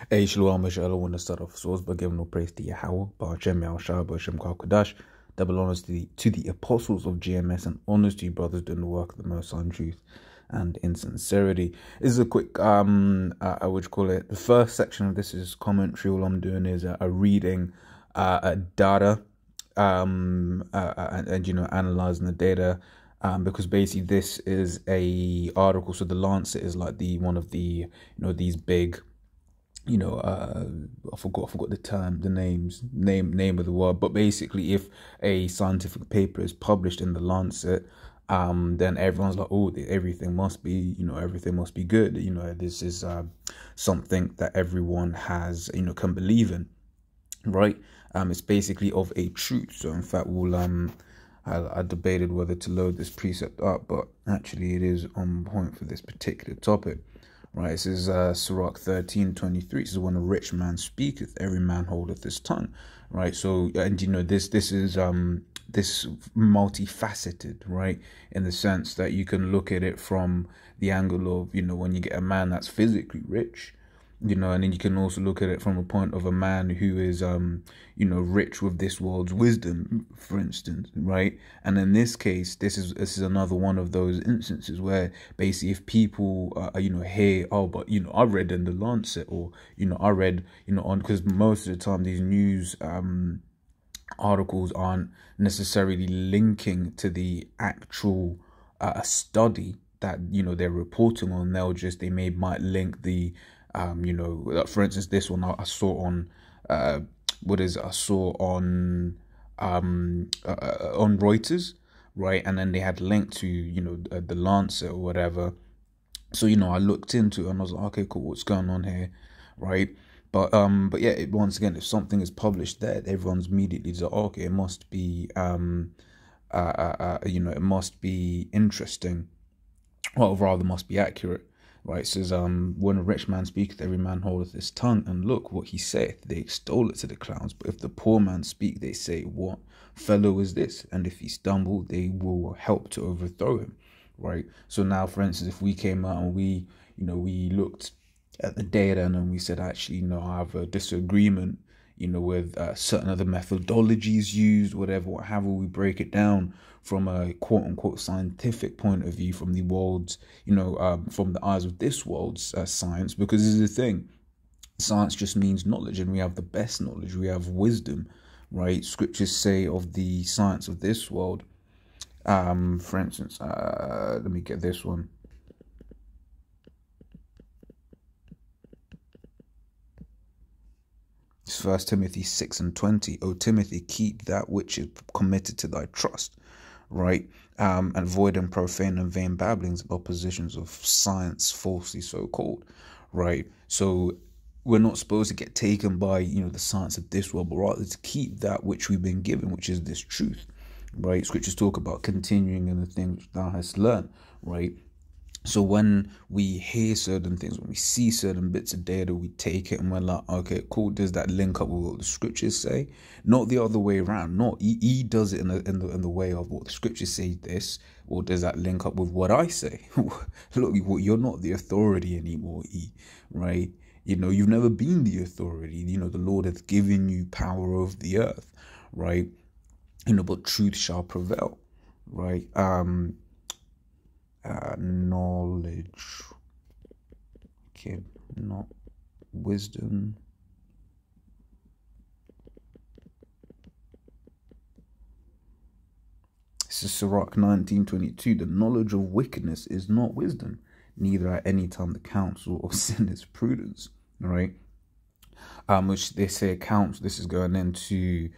Hey, Shalom, Michelle. I want to start off source by giving all praise to Yahweh, Ba'ashem, Yahushua, Ba'ashem, Kwadash. Double honors to the apostles of GMS and honors to you brothers doing the work of the Most High in truth and in sincerity. This is a quick, I would call it, the first section of this is commentary. All I'm doing is a reading data and, you know, analyzing the data. Because basically this is a article. So the Lancet is like one of the, you know, these big, you know, I forgot the term, the name of the word, but basically if a scientific paper is published in the Lancet, then everyone's like, oh, everything must be, you know, everything must be good. You know, this is something that everyone has, you know, can believe in, right? It's basically of a truth. So in fact, I debated whether to load this precept up, but actually it is on point for this particular topic. Right, this is Sirach 13:23. This is when a rich man speaketh, every man holdeth his tongue. Right, so and you know this is this multifaceted, right, in the sense that you can look at it from the angle of, you know, when you get a man that's physically rich, you know, and then you can also look at it from a point of a man who is you know, rich with this world's wisdom, for instance, right? And in this case, this is another one of those instances where basically if people you know, hear, oh, but you know, I read in the Lancet, or you know, I read, you know, on, because most of the time these news articles aren't necessarily linking to the actual study that, you know, they're reporting on. They might link the you know, for instance, this one I saw on I saw on Reuters, right? And then they had linked to, you know, the Lancet or whatever. So, you know, I looked into it and I was like, okay, cool, what's going on here, right? But yeah, once again, if something is published there, everyone's immediately like, oh, okay, it must be you know, it must be interesting, or rather must be accurate. Right, it says, when a rich man speaketh, every man holdeth his tongue, and look what he saith, they extol it to the clouds. But if the poor man speak, they say, what fellow is this? And if he stumble, they will help to overthrow him. Right, so now, for instance, if we came out and we, you know, we looked at the data and then we said, actually, you know, I have a disagreement, you know, with certain other methodologies used, whatever, what have we break it down from a quote unquote scientific point of view, from the world's, you know, from the eyes of this world's science, because this is the thing, science just means knowledge, and we have the best knowledge, we have wisdom, right? Scriptures say of the science of this world, for instance, let me get this one. It's 1 Timothy 6:20. O Timothy, keep that which is committed to thy trust, right? And avoid and profane and vain babblings of oppositions of science, falsely so called, right? So we're not supposed to get taken by, you know, the science of this world, but rather to keep that which we've been given, which is this truth, right? Scriptures talk about continuing in the things which thou hast learned, right? So when we hear certain things, when we see certain bits of data, we take it and we're like, okay, cool. Does that link up with what the scriptures say? Not the other way around. Not he does it in the way of what the scriptures say this, or does that link up with what I say? Look, you're not the authority anymore, right? You know, you've never been the authority. You know, the Lord has given you power over the earth, right? You know, but truth shall prevail, right? Knowledge, okay, not wisdom. This is Sirach 19:22. The knowledge of wickedness is not wisdom, neither at any time the counsel of sin is prudence, right? Which they say accounts. This is going into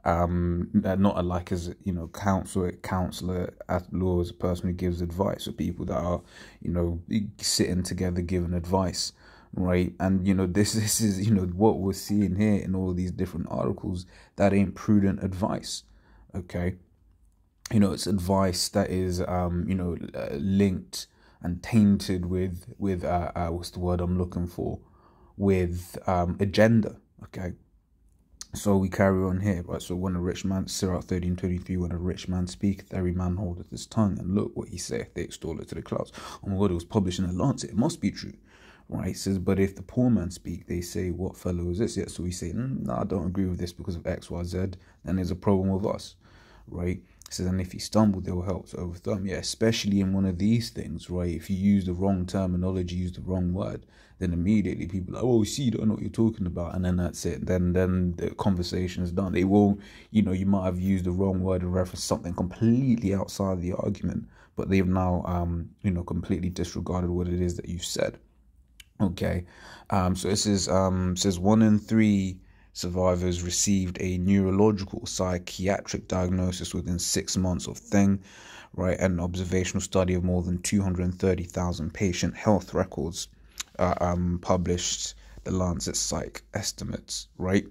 not like as, you know, counselor at law is a person who gives advice, or people that are, you know, sitting together giving advice, right? And you know, this is, you know, what we're seeing here in all these different articles, that ain't prudent advice, okay? You know, it's advice that is you know, linked and tainted with what's the word I'm looking for, with agenda, okay? So we carry on here, right? So when a rich man, Sirach 13:23, when a rich man speaketh, every man holdeth his tongue, and look what he saith, they extol it to the clouds. Oh my God, it was published in the Lancet, it must be true, right? It says, but if the poor man speak, they say, what fellow is this? Yeah, so we say, no, I don't agree with this because of X, Y, Z, then there's a problem with us, right? It says, and if he stumbled, they will help to overthrow him. Yeah, especially in one of these things, right? If you use the wrong terminology, use the wrong word, then immediately people are like, oh, see, you don't know what you're talking about, and then that's it. Then the conversation is done. They will, you might have used the wrong word and reference something completely outside the argument, but they've now, completely disregarded what it is that you've said. Okay, so it says 1 in 3 survivors received a neurological psychiatric diagnosis within 6 months of thing, right? An observational study of more than 230,000 patient health records published the Lancet Psych estimates, right?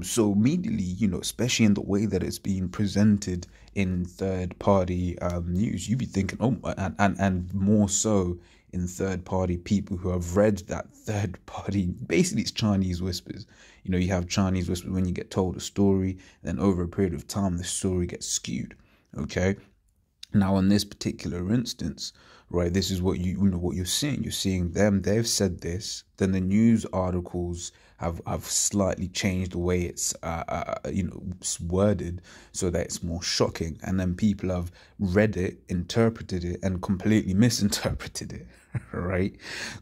So immediately, especially in the way that it's being presented in third-party news, you'd be thinking, oh, and more so in third-party people who have read that third-party, basically it's Chinese whispers. You have Chinese whispers when you get told a story, then over a period of time, the story gets skewed, okay? Now, in this particular instance, right, this is what what you're seeing. You're seeing them. They've said this. Then the news articles have slightly changed the way it's it's worded so that it's more shocking. And then people have read it, interpreted it, and completely misinterpreted it, right?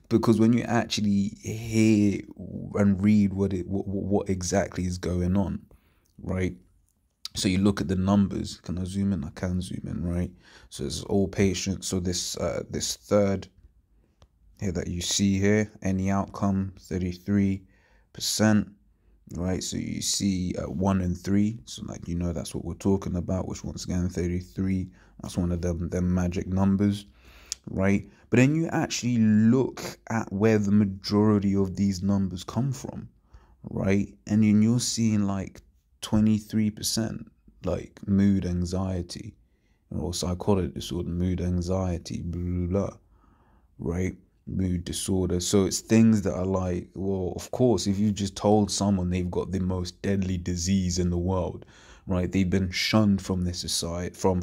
Because when you actually hear and read what exactly is going on, right? So you look at the numbers. Can I zoom in? I can zoom in, right? So it's all patients. So this third here that you see here, any outcome, 33%, right? So you see 1 in 3. So that's what we're talking about, which once again, 33. That's one of them magic numbers, right? But then you actually look at where the majority of these numbers come from, right? And then you're seeing like 23%, like mood anxiety or psychotic disorder, mood anxiety, blah, blah, blah, right? Mood disorder. So it's things that are like, well, of course, if you just told someone they've got the most deadly disease in the world, right? They've been shunned from their society, from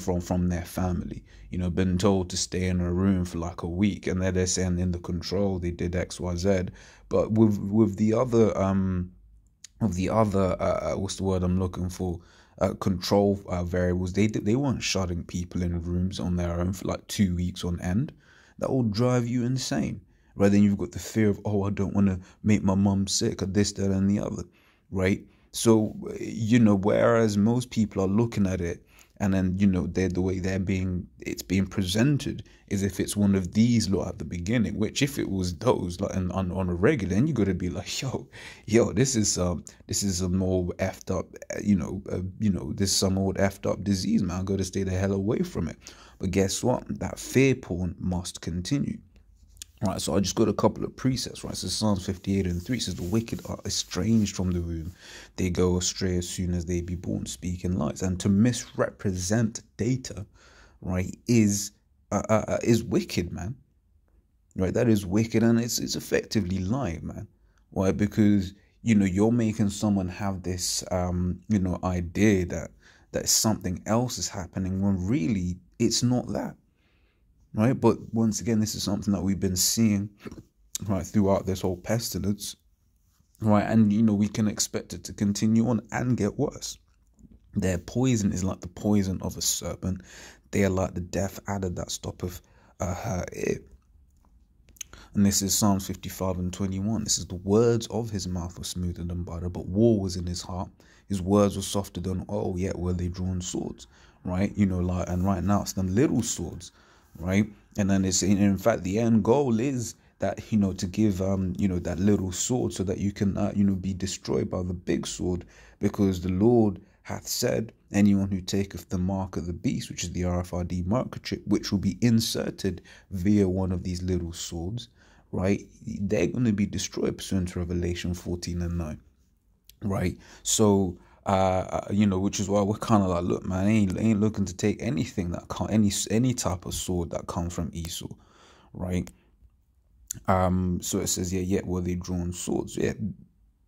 their family, been told to stay in a room for like a week, and they're saying in the control they did X, Y, Z. But with the other what's the word I'm looking for, control variables, they weren't shutting people in rooms on their own for like 2 weeks on end. That will drive you insane, right? Then you've got the fear of, oh, I don't want to make my mum sick, or this, that, and the other, right? So whereas most people are looking at it, and then the way it's being presented is if it's one of these lot at the beginning, which if it was those like on a regular, then you got to be like, yo, this is some more effed up, this is some old effed up disease, man. I got to stay the hell away from it. But guess what? That fear porn must continue. Right, so I just got a couple of precepts, right? So Psalms 58 and 3 says, the wicked are estranged from the womb. They go astray as soon as they be born, speaking lies. And to misrepresent data, right, is wicked, man. Right, that is wicked, and it's effectively lying, man. Why? Because, you're making someone have this, idea that something else is happening when really it's not that. Right, but once again, this is something that we've been seeing right throughout this whole pestilence, right? And we can expect it to continue on and get worse. Their poison is like the poison of a serpent. They are like the death adder that stoppeth her ear. And this is Psalms 55 and 21. This is the words of his mouth were smoother than butter, but war was in his heart. His words were softer than oil, yet were they drawn swords, right? And right now it's them little swords, right? And then it's in fact the end goal is that to give that little sword so that you can be destroyed by the big sword, because the Lord hath said, anyone who taketh the mark of the beast, which is the RFID microchip, which will be inserted via one of these little swords, right, they're going to be destroyed pursuant to Revelation 14 and 9, right? So which is why we're kind of like, look, man, ain't looking to take anything that any type of sword that comes from Esau, right? So it says, yet were they drawn swords,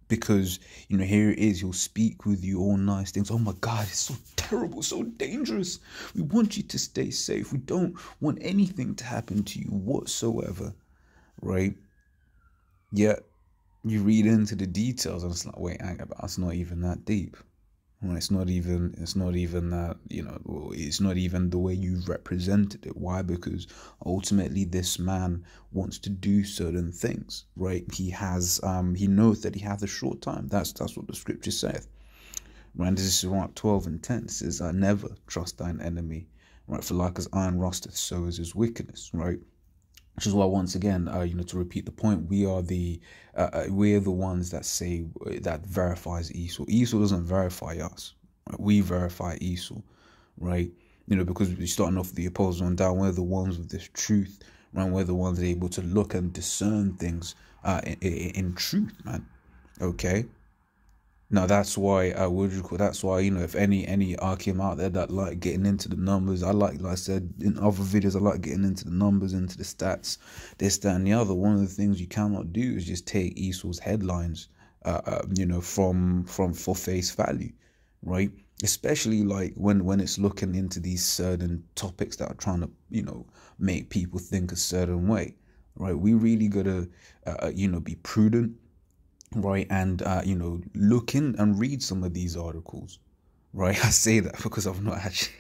because here it is, he'll speak with you all nice things. Oh my God, it's so terrible, so dangerous. We want you to stay safe. We don't want anything to happen to you whatsoever, right? Yet you read into the details and it's like, wait, hang about, it's not even that deep. Well, it's not even that, it's not even the way you represented it. Why? Because ultimately this man wants to do certain things, right? He knows that he has a short time. That's what the scripture says. Right, this is Mark 12 and 10. It says, I never trust thine enemy, right? For like as iron rusteth, so is his wickedness, right? Which is why, once again, to repeat the point, we're the ones that say that verifies Esau. Esau doesn't verify us. Right? We verify Esau, right? Because we're starting off the apostles on down. We're the ones with this truth, right? We're the ones able to look and discern things in truth, man. Okay. Now that's why that's why, if any Archeum out there that like getting into the numbers, like I said in other videos, I like getting into the numbers, into the stats, this, that, and the other. One of the things you cannot do is just take Esau's headlines, from for face value, right? Especially like when it's looking into these certain topics that are trying to make people think a certain way, right? We really gotta be prudent, right? And look in and read some of these articles, right? I say that because I've not actually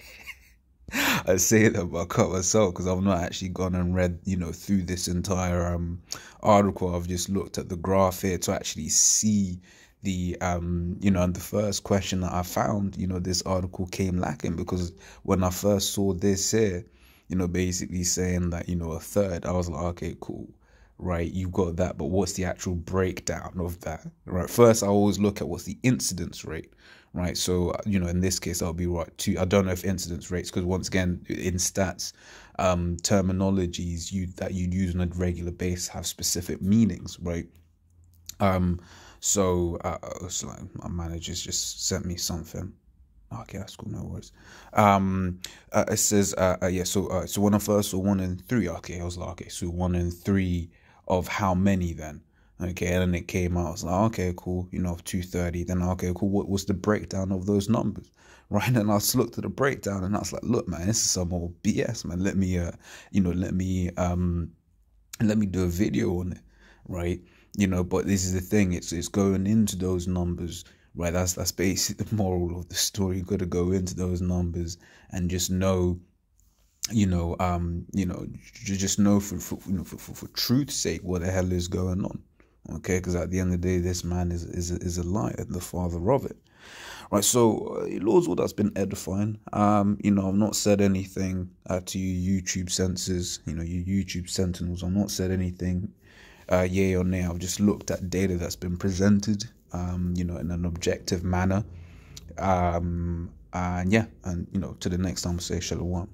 I say that, but I cut myself because I've not actually gone and read through this entire article. I've just looked at the graph here to actually see the and the first question that I found, this article came lacking, because when I first saw this here, basically saying that a third, I was like, okay, cool, right, you've got that, but what's the actual breakdown of that, right? First, I always look at what's the incidence rate, right? So, in this case, I'll be right too. I don't know if incidence rates, because once again, in stats, terminologies that you use on a regular basis have specific meanings, right? So it's like my manager's just sent me something. Okay, that's cool, no worries. It says, yeah, so when I first saw 1 in 3, okay, I was like, okay, so 1 in 3 of how many then? Okay, and then it came out, I was like, okay, cool, of 230, then okay, cool, what was the breakdown of those numbers? Right, and I just looked at the breakdown and I was like, look, man, this is some old BS, man. Let me let me do a video on it, right? But this is the thing, it's going into those numbers, right? That's basically the moral of the story. You got to go into those numbers and just know, just know for truth's sake what the hell is going on, okay? Because at the end of the day, this man is a liar, the father of it, right? So, Lord's all that's been edifying. I've not said anything to you YouTube censors, you YouTube sentinels. I've not said anything yay or nay. I've just looked at data that's been presented, in an objective manner. And yeah, and to the next time, say shalom.